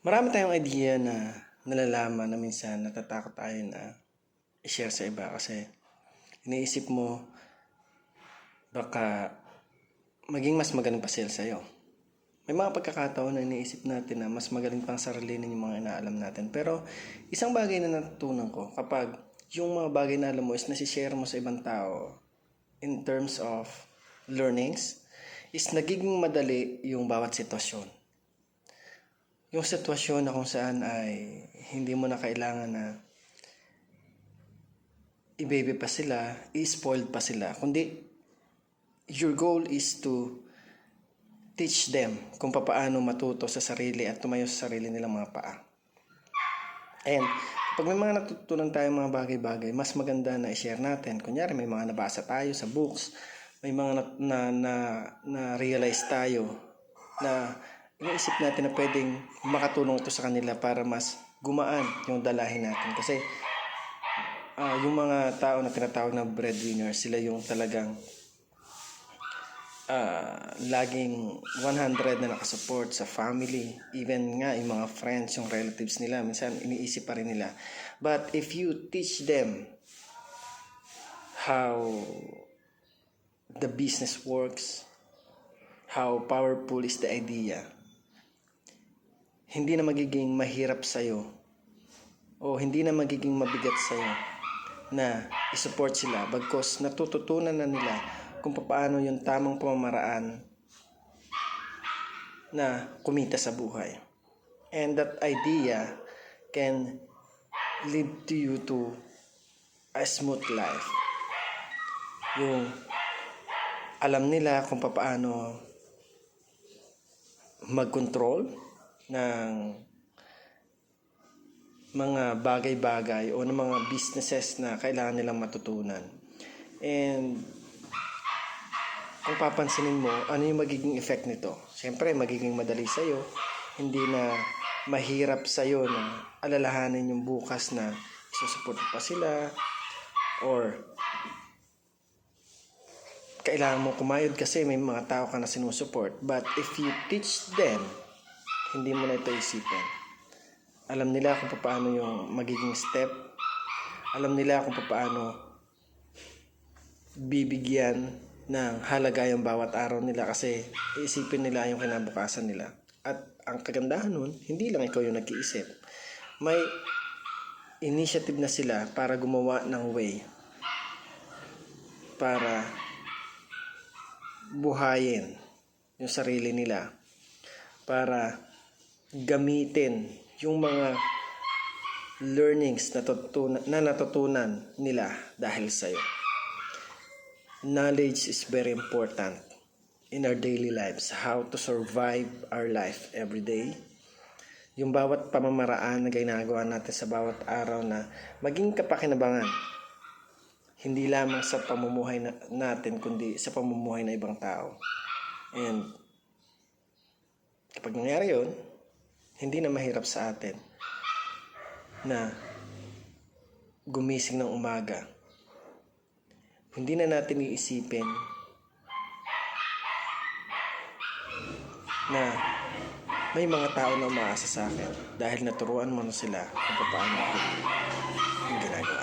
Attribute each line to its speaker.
Speaker 1: Marami tayong idea na nalalaman na minsan natatakot tayo na i-share sa iba kasi iniisip mo baka maging mas magaling pa sila sa'yo. May mga pagkakataon na iniisip natin na mas magaling pang sarilinin yung mga inaalam natin. Pero isang bagay na natutunan ko kapag yung mga bagay na alam mo is nasishare mo sa ibang tao in terms of learnings is nagiging madali yung bawat sitwasyon. Yung sitwasyon na kung saan ay hindi mo na kailangan na i-baby pa sila, i-spoiled pa sila. Kundi, your goal is to teach them kung paano matuto sa sarili at tumayo sa sarili nilang mga paa. And pag may mga natutunan tayong mga bagay-bagay, mas maganda na i-share natin. Kunyari, may mga nabasa tayo sa books, may mga na-realize tayo na iniisip natin na pwedeng makatulong ito sa kanila para mas gumaan yung dalahin natin. Kasi yung mga tao na tinatawag na breadwinner, sila yung talagang laging 100 na nakasupport sa family. Even nga yung mga friends, yung relatives nila, minsan iniisip pa rin nila. But if you teach them how the business works, how powerful is the idea, hindi na magiging mahirap sa'yo o hindi na magiging mabigat sa'yo na isupport sila bagkos natututunan na nila kung paano yung tamang pamamaraan na kumita sa buhay. And that idea can lead to you to a smooth life. Yung alam nila kung paano mag-control ng mga bagay-bagay o ng mga businesses na kailangan nilang matutunan. And kung papansinin mo, ano yung magiging effect nito? Siyempre, magiging madali sa'yo. Hindi na mahirap sa'yo na alalahanin yung bukas na isusupport pa sila or kailangan mo kumayod kasi may mga tao ka na sinusupport. But if you teach them, hindi mo na ito isipin. Alam nila kung paano yung magiging step. Alam nila kung paano bibigyan ng halaga yung bawat araw nila kasi iisipin nila yung kinabukasan nila. At ang kagandahan nun, hindi lang ikaw yung nag-iisip. May initiative na sila para gumawa ng way para buhayin yung sarili nila, para gamitin yung mga learnings na natutunan nila dahil sa'yo. Knowledge is very important in our daily lives. How to survive our life every day. Yung bawat pamamaraan na ginagawa natin sa bawat araw na maging kapakinabangan. Hindi lamang sa pamumuhay natin, kundi sa pamumuhay ng ibang tao. And kapag nangyari yun, hindi na mahirap sa atin na gumising ng umaga. Hindi na natin iisipin na may mga tao na umaasa sa akin dahil naturuan mo na sila kung paano yung ginagawa.